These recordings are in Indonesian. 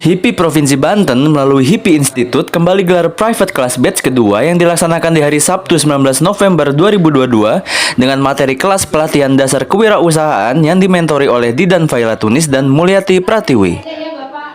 HIPI Provinsi Banten melalui HIPI Institute kembali gelar private class batch kedua yang dilaksanakan di hari Sabtu 19 November 2022 dengan materi kelas pelatihan dasar kewirausahaan yang dimentori oleh Didan Faila Tunis dan Mulyati Pratiwi.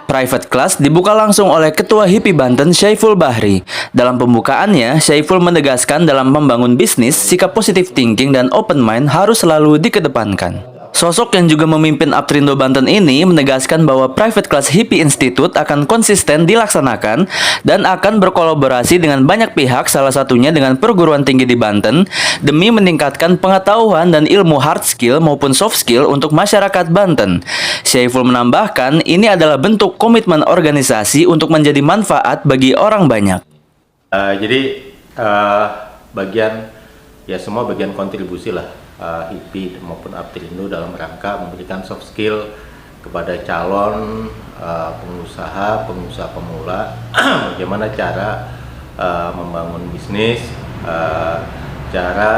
Private class dibuka langsung oleh Ketua HIPI Banten Syaiful Bahri. Dalam pembukaannya, Syaiful menegaskan dalam membangun bisnis, sikap positive thinking dan open mind harus selalu dikedepankan. Sosok yang juga memimpin Aptrindo Banten ini menegaskan bahwa private class HIPI Institute akan konsisten dilaksanakan dan akan berkolaborasi dengan banyak pihak, salah satunya dengan perguruan tinggi di Banten, demi meningkatkan pengetahuan dan ilmu hard skill maupun soft skill untuk masyarakat Banten. Syaiful menambahkan, ini adalah bentuk komitmen organisasi untuk menjadi manfaat bagi orang banyak. Semua bagian kontribusi lah HIPI maupun Aptrindo dalam rangka memberikan soft skill kepada calon pengusaha pemula bagaimana cara membangun bisnis, cara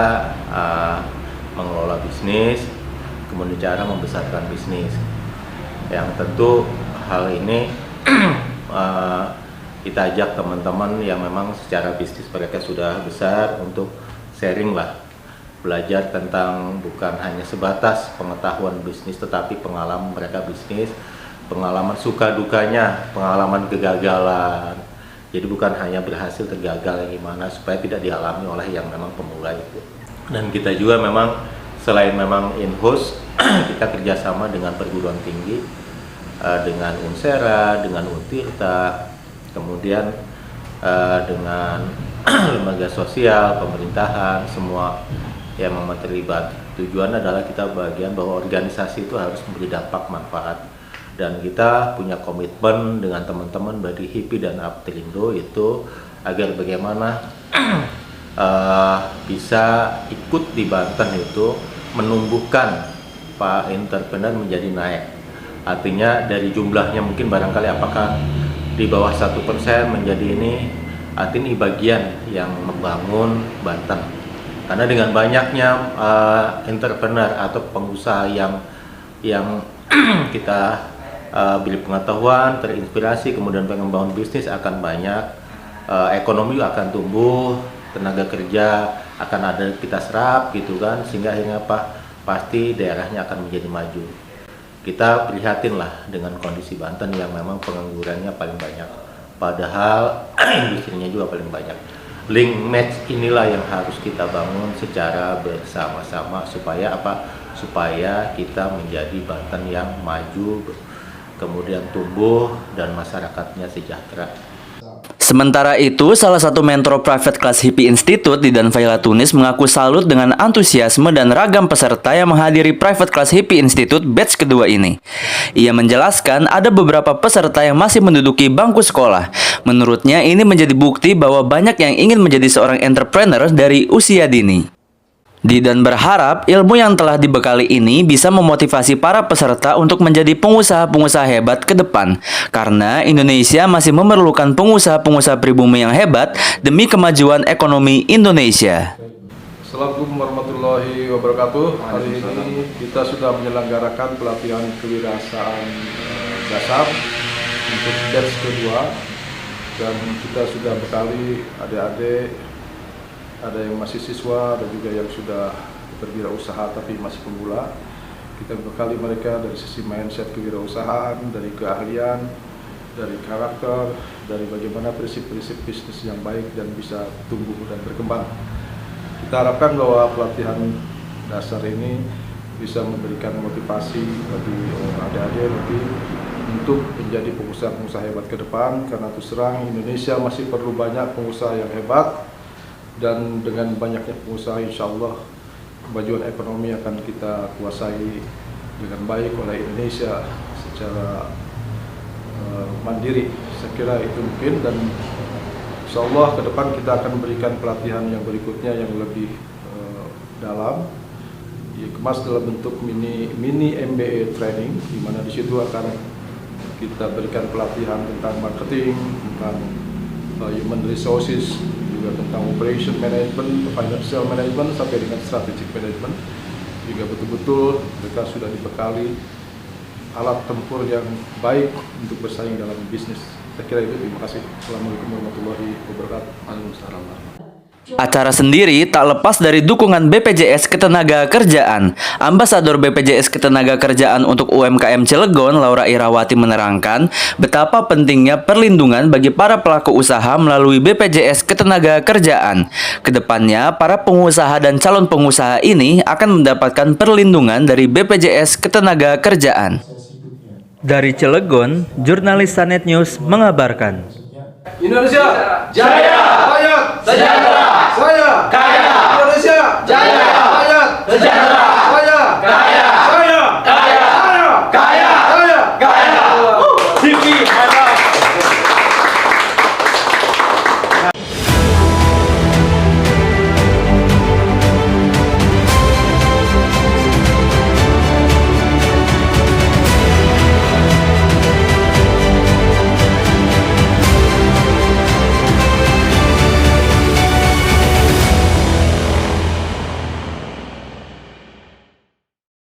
mengelola bisnis, kemudian cara membesarkan bisnis. Yang tentu hal ini kita ajak teman-teman yang memang secara bisnis mereka sudah besar untuk sharing lah, belajar tentang bukan hanya sebatas pengetahuan bisnis tetapi pengalaman mereka bisnis, pengalaman suka dukanya, pengalaman kegagalan. Jadi bukan hanya berhasil tergagal yang gimana supaya tidak dialami oleh yang memang pemula itu. Dan kita juga memang selain memang in-house kita kerjasama dengan perguruan tinggi, dengan Unsera, dengan Untirta, kemudian dengan lembaga sosial, pemerintahan, semua yang memang terlibat. Tujuan adalah kita bagian bahwa organisasi itu harus memberi dampak manfaat, dan kita punya komitmen dengan teman-teman dari HIPI dan Aptrindo itu agar bagaimana bisa ikut di Banten itu menumbuhkan Pak entrepreneur menjadi naik. Artinya dari jumlahnya mungkin barangkali apakah di bawah 1% menjadi ini, artinya bagian yang membangun Banten. Karena dengan banyaknya entrepreneur atau pengusaha yang kita beri pengetahuan, terinspirasi, kemudian pengembangan bisnis akan banyak, ekonomi akan tumbuh, tenaga kerja akan ada kita serap gitu kan, sehingga akhirnya pasti daerahnya akan menjadi maju. Kita prihatin lah dengan kondisi Banten yang memang penganggurannya paling banyak, padahal industrinya juga paling banyak. Link match inilah yang harus kita bangun secara bersama-sama supaya supaya kita menjadi Banten yang maju, kemudian tumbuh dan masyarakatnya sejahtera. Sementara itu, salah satu mentor private class HIPI Institute, Didan Faila Tunis, mengaku salut dengan antusiasme dan ragam peserta yang menghadiri private class HIPI Institute batch kedua ini. Ia menjelaskan ada beberapa peserta yang masih menduduki bangku sekolah. Menurutnya, ini menjadi bukti bahwa banyak yang ingin menjadi seorang entrepreneur dari usia dini. Didan berharap ilmu yang telah dibekali ini bisa memotivasi para peserta untuk menjadi pengusaha-pengusaha hebat ke depan, karena Indonesia masih memerlukan pengusaha-pengusaha pribumi yang hebat demi kemajuan ekonomi Indonesia. Assalamualaikum warahmatullahi wabarakatuh. Hari ini kita sudah menyelenggarakan pelatihan kewirausahaan dasar untuk batch kedua, dan kita sudah bekali adik-adik, ada yang masih siswa dan juga yang sudah berwirausaha tapi masih pemula. Kita bekali mereka dari sisi mindset kewirausahaan, dari keahlian, dari karakter, dari bagaimana prinsip-prinsip bisnis yang baik dan bisa tumbuh dan berkembang. Kita harapkan bahwa pelatihan dasar ini bisa memberikan motivasi bagi adik-adik nanti untuk menjadi pengusaha-pengusaha hebat ke depan, karena terus terang Indonesia masih perlu banyak pengusaha yang hebat. Dan dengan banyaknya pengusaha, insya Allah kemajuan ekonomi akan kita kuasai dengan baik oleh Indonesia secara mandiri. Saya kira itu mungkin, dan insya Allah ke depan kita akan memberikan pelatihan yang berikutnya yang lebih dalam, dikemas dalam bentuk mini MBA training, di mana di situ akan kita berikan pelatihan tentang marketing, tentang human resources, juga tentang operation management, financial management, sampai dengan strategic management. Juga betul-betul mereka sudah dibekali alat tempur yang baik untuk bersaing dalam bisnis. Saya kira itu. Terima kasih. Assalamualaikum warahmatullahi wabarakatuh. Waalaikumsalam. Acara sendiri tak lepas dari dukungan BPJS Ketenagakerjaan. Ambasador BPJS Ketenagakerjaan untuk UMKM Cilegon, Laura Irawati menerangkan betapa pentingnya perlindungan bagi para pelaku usaha melalui BPJS Ketenagakerjaan. Kedepannya, para pengusaha dan calon pengusaha ini akan mendapatkan perlindungan dari BPJS Ketenagakerjaan. Dari Cilegon, jurnalis Sanet News mengabarkan. Indonesia Jaya! Rakyat sejahtera! Saya kaya!